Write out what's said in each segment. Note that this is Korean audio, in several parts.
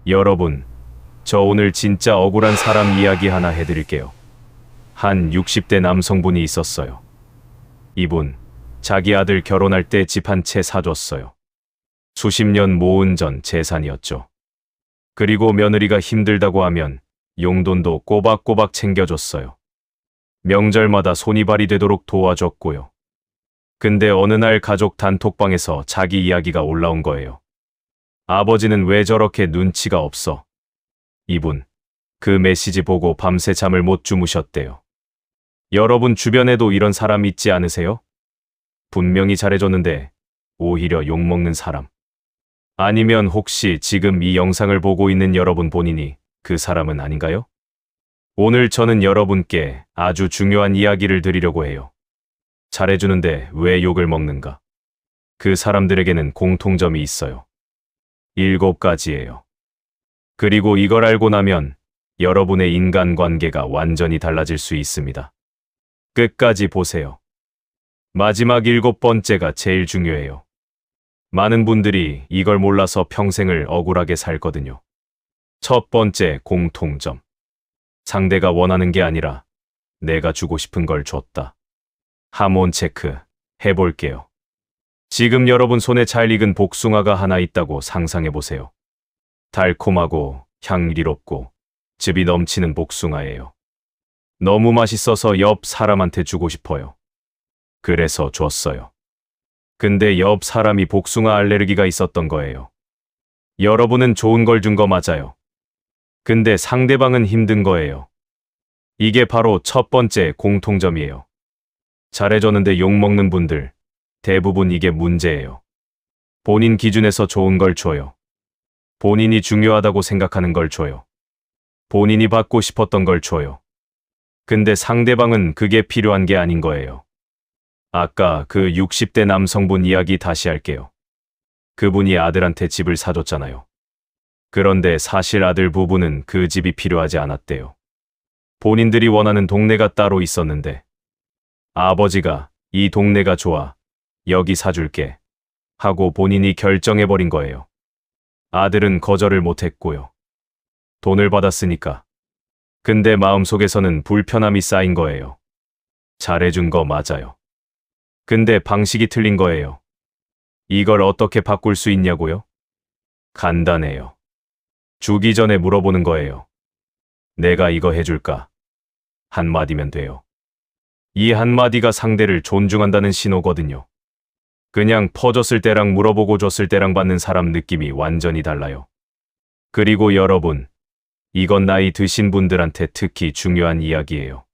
여러분, 저 오늘 진짜 억울한 사람 이야기 하나 해드릴게요. 한 60대 남성분이 있었어요. 이분, 자기 아들 결혼할 때 집 한 채 사줬어요. 수십 년 모은 전 재산이었죠. 그리고 며느리가 힘들다고 하면 용돈도 꼬박꼬박 챙겨줬어요. 명절마다 손이발이 되도록 도와줬고요. 근데 어느 날 가족 단톡방에서 자기 이야기가 올라온 거예요. 아버지는 왜 저렇게 눈치가 없어? 이분, 그 메시지 보고 밤새 잠을 못 주무셨대요. 여러분 주변에도 이런 사람 있지 않으세요? 분명히 잘해줬는데 오히려 욕먹는 사람. 아니면 혹시 지금 이 영상을 보고 있는 여러분 본인이 그 사람은 아닌가요? 오늘 저는 여러분께 아주 중요한 이야기를 드리려고 해요. 잘해주는데 왜 욕을 먹는가? 그 사람들에게는 공통점이 있어요. 7가지예요. 그리고 이걸 알고 나면 여러분의 인간관계가 완전히 달라질 수 있습니다. 끝까지 보세요. 마지막 7번째가 제일 중요해요. 많은 분들이 이걸 몰라서 평생을 억울하게 살거든요. 첫 번째 공통점. 상대가 원하는 게 아니라 내가 주고 싶은 걸 줬다. 하몬 체크 해볼게요. 지금 여러분 손에 잘 익은 복숭아가 하나 있다고 상상해 보세요. 달콤하고 향기롭고 즙이 넘치는 복숭아예요. 너무 맛있어서 옆 사람한테 주고 싶어요. 그래서 줬어요. 근데 옆 사람이 복숭아 알레르기가 있었던 거예요. 여러분은 좋은 걸 준 거 맞아요. 근데 상대방은 힘든 거예요. 이게 바로 첫 번째 공통점이에요. 잘해줬는데 욕먹는 분들, 대부분 이게 문제예요. 본인 기준에서 좋은 걸 줘요. 본인이 중요하다고 생각하는 걸 줘요. 본인이 받고 싶었던 걸 줘요. 근데 상대방은 그게 필요한 게 아닌 거예요. 아까 그 60대 남성분 이야기 다시 할게요. 그분이 아들한테 집을 사줬잖아요. 그런데 사실 아들 부부는 그 집이 필요하지 않았대요. 본인들이 원하는 동네가 따로 있었는데 아버지가 이 동네가 좋아, 여기 사줄게 하고 본인이 결정해버린 거예요. 아들은 거절을 못했고요. 돈을 받았으니까. 근데 마음속에서는 불편함이 쌓인 거예요. 잘해준 거 맞아요. 근데 방식이 틀린 거예요. 이걸 어떻게 바꿀 수 있냐고요? 간단해요. 주기 전에 물어보는 거예요. 내가 이거 해줄까? 한마디면 돼요. 이 한마디가 상대를 존중한다는 신호거든요. 그냥 퍼줬을 때랑 물어보고 줬을 때랑 받는 사람 느낌이 완전히 달라요. 그리고 여러분, 이건 나이 드신 분들한테 특히 중요한 이야기예요.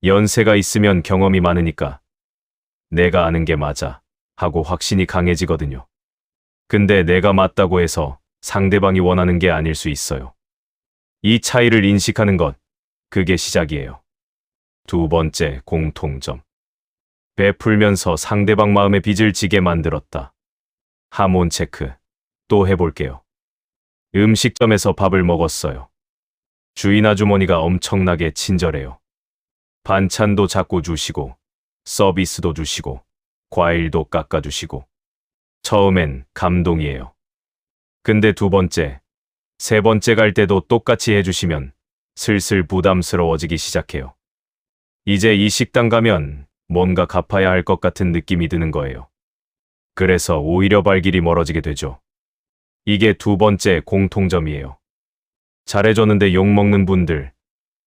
연세가 있으면 경험이 많으니까 내가 아는 게 맞아 하고 확신이 강해지거든요. 근데 내가 맞다고 해서 상대방이 원하는 게 아닐 수 있어요. 이 차이를 인식하는 것, 그게 시작이에요. 두 번째 공통점. 베풀면서 상대방 마음에 빚을 지게 만들었다. 하몬 체크. 또 해볼게요. 음식점에서 밥을 먹었어요. 주인 아주머니가 엄청나게 친절해요. 반찬도 자꾸 주시고, 서비스도 주시고, 과일도 깎아주시고. 처음엔 감동이에요. 근데 두 번째, 세 번째 갈 때도 똑같이 해주시면 슬슬 부담스러워지기 시작해요. 이제 이 식당 가면 뭔가 갚아야 할 것 같은 느낌이 드는 거예요. 그래서 오히려 발길이 멀어지게 되죠. 이게 두 번째 공통점이에요. 잘해줬는데 욕먹는 분들,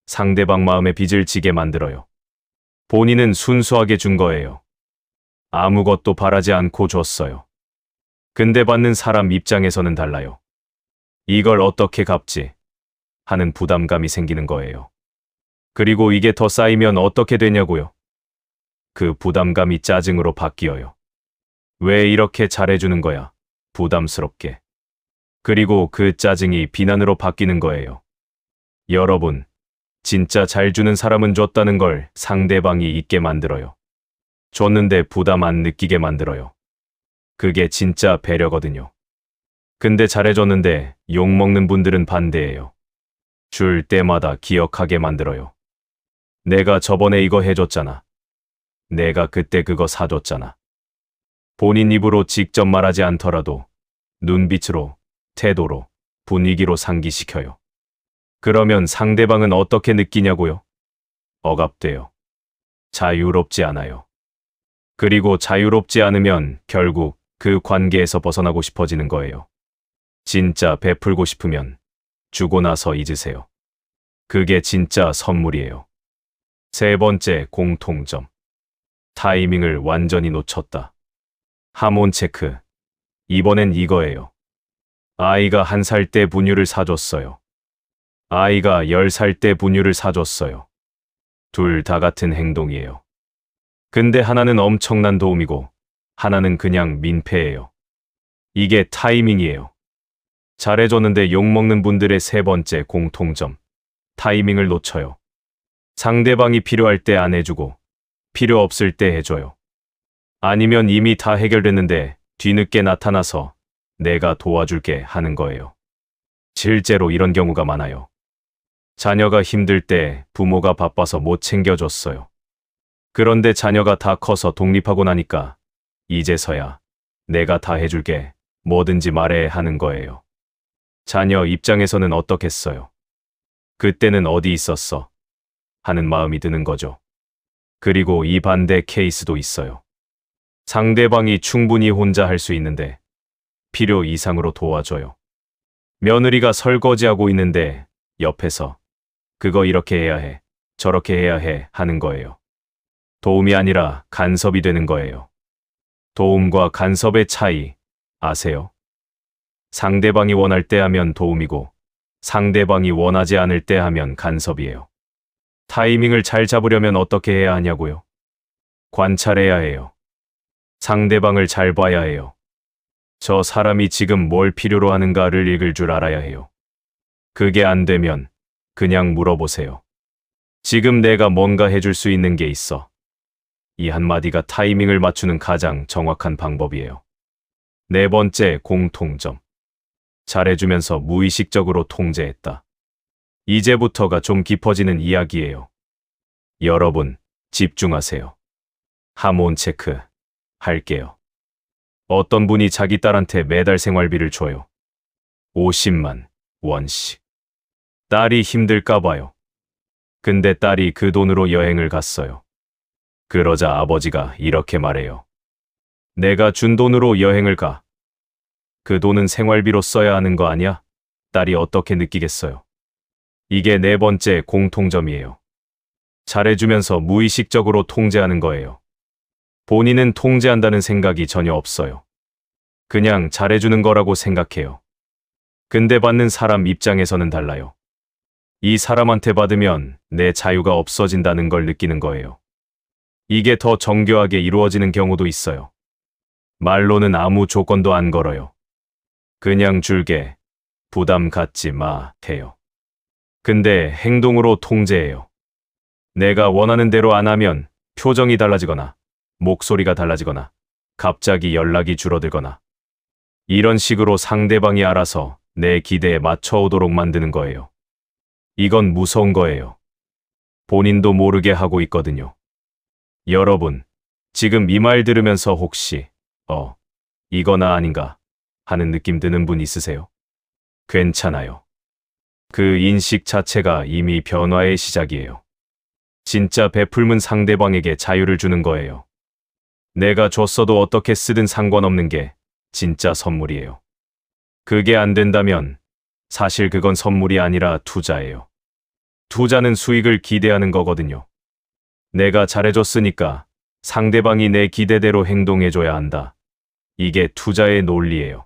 상대방 마음에 빚을 지게 만들어요. 본인은 순수하게 준 거예요. 아무것도 바라지 않고 줬어요. 근데 받는 사람 입장에서는 달라요. 이걸 어떻게 갚지? 하는 부담감이 생기는 거예요. 그리고 이게 더 쌓이면 어떻게 되냐고요? 그 부담감이 짜증으로 바뀌어요. 왜 이렇게 잘해주는 거야? 부담스럽게. 그리고 그 짜증이 비난으로 바뀌는 거예요. 여러분, 진짜 잘 주는 사람은 줬다는 걸 상대방이 잊게 만들어요. 줬는데 부담 안 느끼게 만들어요. 그게 진짜 배려거든요. 근데 잘해줬는데 욕먹는 분들은 반대예요. 줄 때마다 기억하게 만들어요. 내가 저번에 이거 해줬잖아. 내가 그때 그거 사줬잖아. 본인 입으로 직접 말하지 않더라도 눈빛으로, 태도로, 분위기로 상기시켜요. 그러면 상대방은 어떻게 느끼냐고요? 억압돼요. 자유롭지 않아요. 그리고 자유롭지 않으면 결국 그 관계에서 벗어나고 싶어지는 거예요. 진짜 베풀고 싶으면 주고 나서 잊으세요. 그게 진짜 선물이에요. 세 번째 공통점. 타이밍을 완전히 놓쳤다. 하몬 체크. 이번엔 이거예요. 아이가 1살 때 분유를 사줬어요. 아이가 10살 때 분유를 사줬어요. 둘 다 같은 행동이에요. 근데 하나는 엄청난 도움이고 하나는 그냥 민폐예요. 이게 타이밍이에요. 잘해줬는데 욕먹는 분들의 세 번째 공통점. 타이밍을 놓쳐요. 상대방이 필요할 때 안 해주고 필요 없을 때 해줘요. 아니면 이미 다 해결됐는데 뒤늦게 나타나서 내가 도와줄게 하는 거예요. 실제로 이런 경우가 많아요. 자녀가 힘들 때 부모가 바빠서 못 챙겨줬어요. 그런데 자녀가 다 커서 독립하고 나니까 이제서야 내가 다 해줄게, 뭐든지 말해 하는 거예요. 자녀 입장에서는 어떻겠어요? 그때는 어디 있었어? 하는 마음이 드는 거죠. 그리고 이 반대 케이스도 있어요. 상대방이 충분히 혼자 할 수 있는데 필요 이상으로 도와줘요. 며느리가 설거지하고 있는데 옆에서 그거 이렇게 해야 해, 저렇게 해야 해 하는 거예요. 도움이 아니라 간섭이 되는 거예요. 도움과 간섭의 차이 아세요? 상대방이 원할 때 하면 도움이고 상대방이 원하지 않을 때 하면 간섭이에요. 타이밍을 잘 잡으려면 어떻게 해야 하냐고요? 관찰해야 해요. 상대방을 잘 봐야 해요. 저 사람이 지금 뭘 필요로 하는가를 읽을 줄 알아야 해요. 그게 안 되면 그냥 물어보세요. 지금 내가 뭔가 해줄 수 있는 게 있어. 이 한마디가 타이밍을 맞추는 가장 정확한 방법이에요. 네 번째 공통점. 잘해주면서 무의식적으로 통제했다. 이제부터가 좀 깊어지는 이야기예요. 여러분, 집중하세요. 하몬 체크 할게요. 어떤 분이 자기 딸한테 매달 생활비를 줘요. 50만 원씩. 딸이 힘들까 봐요. 근데 딸이 그 돈으로 여행을 갔어요. 그러자 아버지가 이렇게 말해요. 내가 준 돈으로 여행을 가. 그 돈은 생활비로 써야 하는 거 아니야? 딸이 어떻게 느끼겠어요? 이게 네 번째 공통점이에요. 잘해주면서 무의식적으로 통제하는 거예요. 본인은 통제한다는 생각이 전혀 없어요. 그냥 잘해주는 거라고 생각해요. 근데 받는 사람 입장에서는 달라요. 이 사람한테 받으면 내 자유가 없어진다는 걸 느끼는 거예요. 이게 더 정교하게 이루어지는 경우도 있어요. 말로는 아무 조건도 안 걸어요. 그냥 줄게, 부담 갖지 마 해요. 근데 행동으로 통제해요. 내가 원하는 대로 안 하면 표정이 달라지거나 목소리가 달라지거나 갑자기 연락이 줄어들거나 이런 식으로 상대방이 알아서 내 기대에 맞춰오도록 만드는 거예요. 이건 무서운 거예요. 본인도 모르게 하고 있거든요. 여러분, 지금 이 말 들으면서 혹시 이거나 아닌가 하는 느낌 드는 분 있으세요? 괜찮아요. 그 인식 자체가 이미 변화의 시작이에요. 진짜 베풀면 상대방에게 자유를 주는 거예요. 내가 줬어도 어떻게 쓰든 상관없는 게 진짜 선물이에요. 그게 안 된다면 사실 그건 선물이 아니라 투자예요. 투자는 수익을 기대하는 거거든요. 내가 잘해줬으니까 상대방이 내 기대대로 행동해줘야 한다. 이게 투자의 논리예요.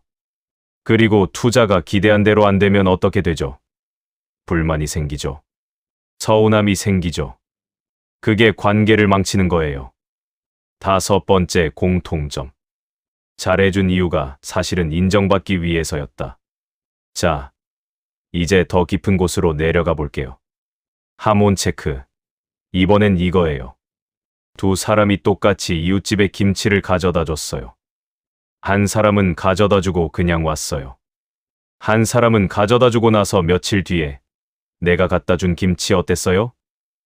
그리고 투자가 기대한 대로 안 되면 어떻게 되죠? 불만이 생기죠. 서운함이 생기죠. 그게 관계를 망치는 거예요. 다섯 번째 공통점. 잘해준 이유가 사실은 인정받기 위해서였다. 자, 이제 더 깊은 곳으로 내려가 볼게요. 하몬 체크. 이번엔 이거예요. 두 사람이 똑같이 이웃집에 김치를 가져다 줬어요. 한 사람은 가져다 주고 그냥 왔어요. 한 사람은 가져다 주고 나서 며칠 뒤에 내가 갖다 준 김치 어땠어요?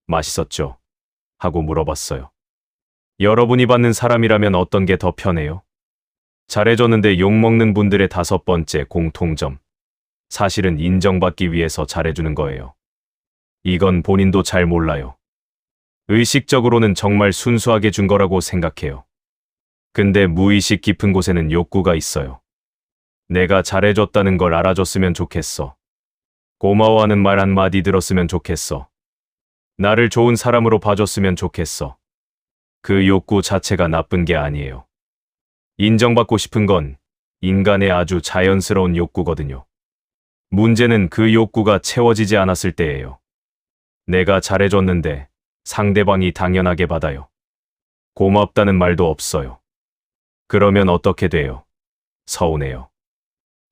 맛있었죠? 하고 물어봤어요. 여러분이 받는 사람이라면 어떤 게 더 편해요? 잘해줬는데 욕먹는 분들의 다섯 번째 공통점. 사실은 인정받기 위해서 잘해주는 거예요. 이건 본인도 잘 몰라요. 의식적으로는 정말 순수하게 준 거라고 생각해요. 근데 무의식 깊은 곳에는 욕구가 있어요. 내가 잘해줬다는 걸 알아줬으면 좋겠어. 고마워하는 말 한마디 들었으면 좋겠어. 나를 좋은 사람으로 봐줬으면 좋겠어. 그 욕구 자체가 나쁜 게 아니에요. 인정받고 싶은 건 인간의 아주 자연스러운 욕구거든요. 문제는 그 욕구가 채워지지 않았을 때예요. 내가 잘해줬는데 상대방이 당연하게 받아요. 고맙다는 말도 없어요. 그러면 어떻게 돼요? 서운해요.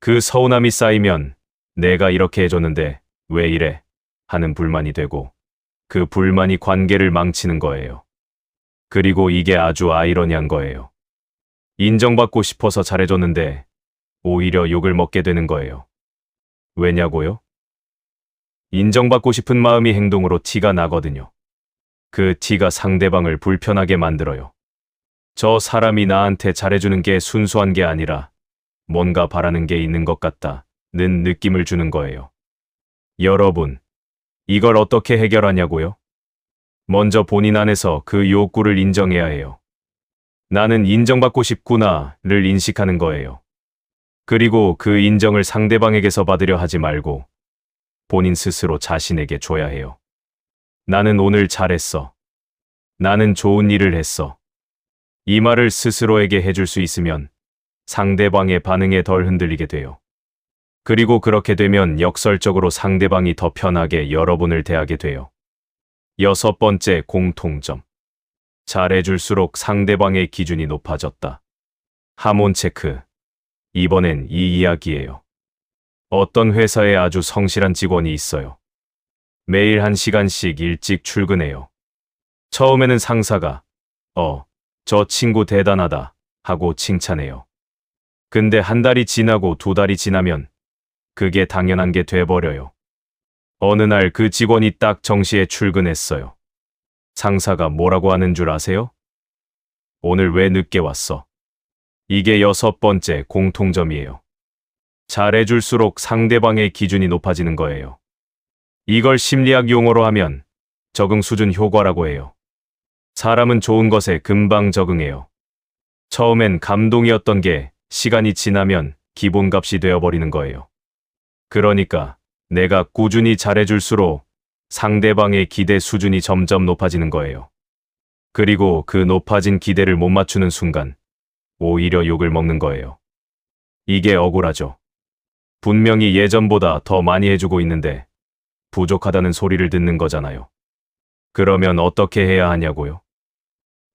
그 서운함이 쌓이면 내가 이렇게 해줬는데 왜 이래? 하는 불만이 되고 그 불만이 관계를 망치는 거예요. 그리고 이게 아주 아이러니한 거예요. 인정받고 싶어서 잘해줬는데 오히려 욕을 먹게 되는 거예요. 왜냐고요? 인정받고 싶은 마음이 행동으로 티가 나거든요. 그 티가 상대방을 불편하게 만들어요. 저 사람이 나한테 잘해주는 게 순수한 게 아니라 뭔가 바라는 게 있는 것 같다는 느낌을 주는 거예요. 여러분, 이걸 어떻게 해결하냐고요? 먼저 본인 안에서 그 욕구를 인정해야 해요. 나는 인정받고 싶구나를 인식하는 거예요. 그리고 그 인정을 상대방에게서 받으려 하지 말고 본인 스스로 자신에게 줘야 해요. 나는 오늘 잘했어. 나는 좋은 일을 했어. 이 말을 스스로에게 해줄 수 있으면 상대방의 반응에 덜 흔들리게 돼요. 그리고 그렇게 되면 역설적으로 상대방이 더 편하게 여러분을 대하게 돼요. 6번째 공통점. 잘해줄수록 상대방의 기준이 높아졌다. 하몬 체크. 이번엔 이 이야기예요. 어떤 회사에 아주 성실한 직원이 있어요. 매일 1시간씩 일찍 출근해요. 처음에는 상사가 저 친구 대단하다 하고 칭찬해요. 근데 한 달이 지나고 2달이 지나면 그게 당연한 게 돼버려요. 어느 날 그 직원이 딱 정시에 출근했어요. 상사가 뭐라고 하는 줄 아세요? 오늘 왜 늦게 왔어? 이게 6번째 공통점이에요. 잘해줄수록 상대방의 기준이 높아지는 거예요. 이걸 심리학 용어로 하면 적응 수준 효과라고 해요. 사람은 좋은 것에 금방 적응해요. 처음엔 감동이었던 게 시간이 지나면 기본값이 되어버리는 거예요. 그러니까 내가 꾸준히 잘해줄수록 상대방의 기대 수준이 점점 높아지는 거예요. 그리고 그 높아진 기대를 못 맞추는 순간 오히려 욕을 먹는 거예요. 이게 억울하죠. 분명히 예전보다 더 많이 해주고 있는데 부족하다는 소리를 듣는 거잖아요. 그러면 어떻게 해야 하냐고요?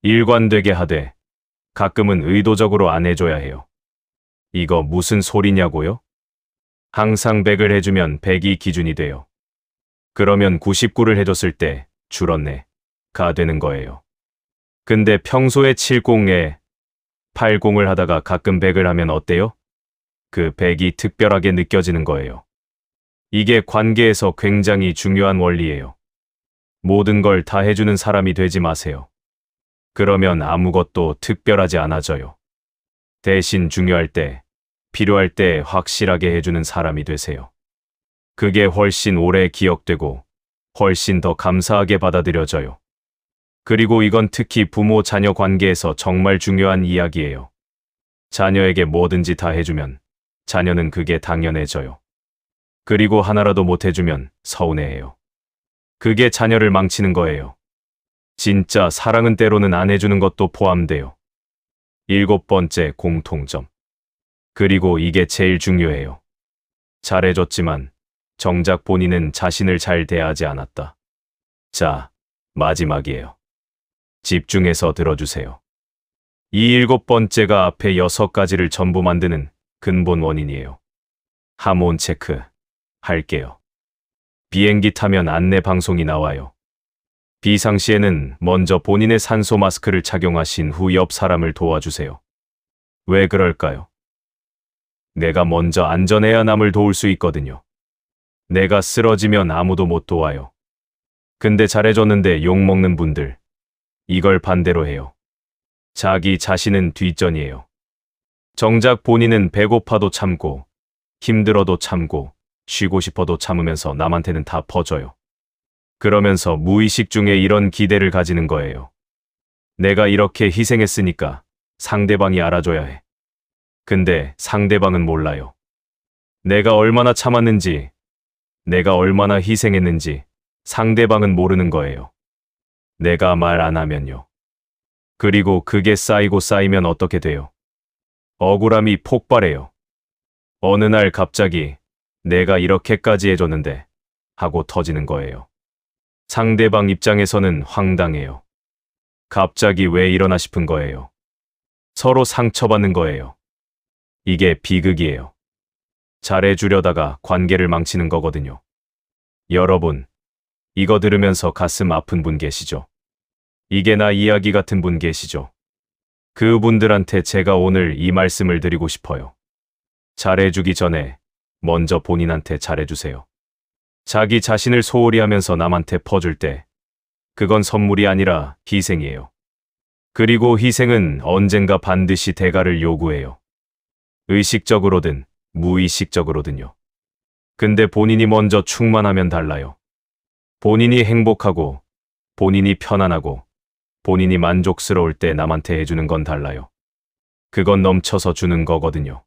일관되게 하되 가끔은 의도적으로 안 해줘야 해요. 이거 무슨 소리냐고요? 항상 100을 해주면 100이 기준이 돼요. 그러면 99를 해줬을 때 줄었네가 되는 거예요. 근데 평소에 70에 80을 하다가 가끔 100을 하면 어때요? 그 100이 특별하게 느껴지는 거예요. 이게 관계에서 굉장히 중요한 원리예요. 모든 걸 다 해주는 사람이 되지 마세요. 그러면 아무것도 특별하지 않아져요. 대신 중요할 때, 필요할 때 확실하게 해주는 사람이 되세요. 그게 훨씬 오래 기억되고 훨씬 더 감사하게 받아들여져요. 그리고 이건 특히 부모 자녀 관계에서 정말 중요한 이야기예요. 자녀에게 뭐든지 다 해주면 자녀는 그게 당연해져요. 그리고 하나라도 못 해주면 서운해해요. 그게 자녀를 망치는 거예요. 진짜 사랑은 때로는 안 해주는 것도 포함돼요. 7번째 공통점. 그리고 이게 제일 중요해요. 잘해줬지만 정작 본인은 자신을 잘 대하지 않았다. 자, 마지막이에요. 집중해서 들어주세요. 이 7번째가 앞에 6가지를 전부 만드는 근본 원인이에요. 하몬 체크 할게요. 비행기 타면 안내 방송이 나와요. 비상시에는 먼저 본인의 산소 마스크를 착용하신 후 옆 사람을 도와주세요. 왜 그럴까요? 내가 먼저 안전해야 남을 도울 수 있거든요. 내가 쓰러지면 아무도 못 도와요. 근데 잘해줬는데 욕먹는 분들, 이걸 반대로 해요. 자기 자신은 뒷전이에요. 정작 본인은 배고파도 참고, 힘들어도 참고, 쉬고 싶어도 참으면서 남한테는 다 퍼줘요. 그러면서 무의식 중에 이런 기대를 가지는 거예요. 내가 이렇게 희생했으니까 상대방이 알아줘야 해. 근데 상대방은 몰라요. 내가 얼마나 참았는지, 내가 얼마나 희생했는지 상대방은 모르는 거예요. 내가 말 안 하면요. 그리고 그게 쌓이고 쌓이면 어떻게 돼요? 억울함이 폭발해요. 어느 날 갑자기 내가 이렇게까지 해줬는데 하고 터지는 거예요. 상대방 입장에서는 황당해요. 갑자기 왜 이러나 싶은 거예요. 서로 상처받는 거예요. 이게 비극이에요. 잘해주려다가 관계를 망치는 거거든요. 여러분, 이거 들으면서 가슴 아픈 분 계시죠? 이게 나 이야기 같은 분 계시죠? 그분들한테 제가 오늘 이 말씀을 드리고 싶어요. 잘해주기 전에 먼저 본인한테 잘해주세요. 자기 자신을 소홀히 하면서 남한테 퍼줄 때 그건 선물이 아니라 희생이에요. 그리고 희생은 언젠가 반드시 대가를 요구해요. 의식적으로든 무의식적으로든요. 근데 본인이 먼저 충만하면 달라요. 본인이 행복하고 본인이 편안하고 본인이 만족스러울 때 남한테 해주는 건 달라요. 그건 넘쳐서 주는 거거든요.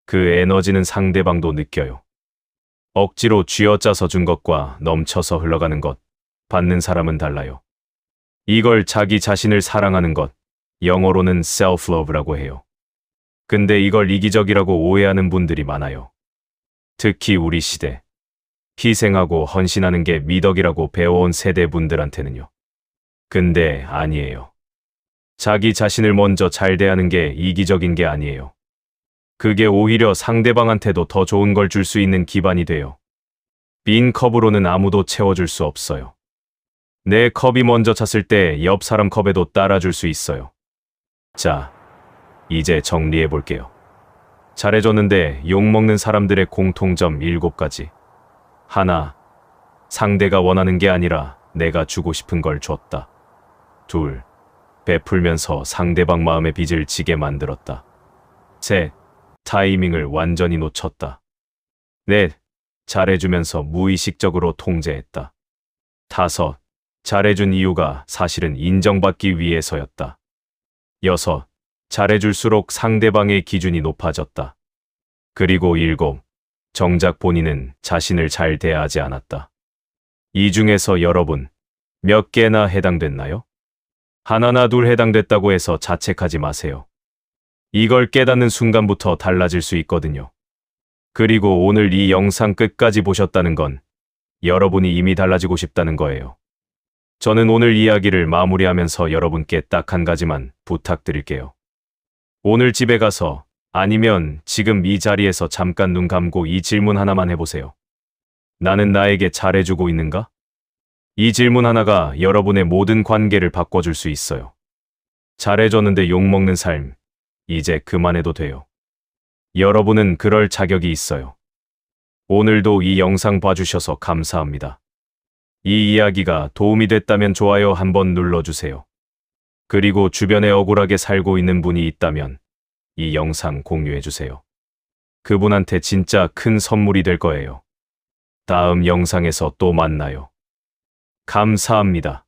그 에너지는 상대방도 느껴요. 억지로 쥐어짜서 준 것과 넘쳐서 흘러가는 것, 받는 사람은 달라요. 이걸 자기 자신을 사랑하는 것, 영어로는 self-love라고 해요. 근데 이걸 이기적이라고 오해하는 분들이 많아요. 특히 우리 시대. 희생하고 헌신하는 게 미덕이라고 배워온 세대분들한테는요. 근데 아니에요. 자기 자신을 먼저 잘 대하는 게 이기적인 게 아니에요. 그게 오히려 상대방한테도 더 좋은 걸 줄 수 있는 기반이 돼요. 빈 컵으로는 아무도 채워줄 수 없어요. 내 컵이 먼저 찼을 때 옆 사람 컵에도 따라줄 수 있어요. 자, 이제 정리해 볼게요. 잘해줬는데 욕먹는 사람들의 공통점 7가지. 하나, 상대가 원하는 게 아니라 내가 주고 싶은 걸 줬다. 둘, 베풀면서 상대방 마음의 빚을 지게 만들었다. 셋, 타이밍을 완전히 놓쳤다. 넷, 잘해주면서 무의식적으로 통제했다. 다섯, 잘해준 이유가 사실은 인정받기 위해서였다. 여섯, 잘해줄수록 상대방의 기준이 높아졌다. 그리고 일곱, 정작 본인은 자신을 잘 대하지 않았다. 이 중에서 여러분, 몇 개나 해당됐나요? 하나나 둘 해당됐다고 해서 자책하지 마세요. 이걸 깨닫는 순간부터 달라질 수 있거든요. 그리고 오늘 이 영상 끝까지 보셨다는 건 여러분이 이미 달라지고 싶다는 거예요. 저는 오늘 이야기를 마무리하면서 여러분께 딱 한 가지만 부탁드릴게요. 오늘 집에 가서 아니면 지금 이 자리에서 잠깐 눈 감고 이 질문 하나만 해보세요. 나는 나에게 잘해주고 있는가? 이 질문 하나가 여러분의 모든 관계를 바꿔줄 수 있어요. 잘해줬는데 욕먹는 삶, 이제 그만해도 돼요. 여러분은 그럴 자격이 있어요. 오늘도 이 영상 봐주셔서 감사합니다. 이 이야기가 도움이 됐다면 좋아요 한번 눌러주세요. 그리고 주변에 억울하게 살고 있는 분이 있다면 이 영상 공유해주세요. 그분한테 진짜 큰 선물이 될 거예요. 다음 영상에서 또 만나요. 감사합니다.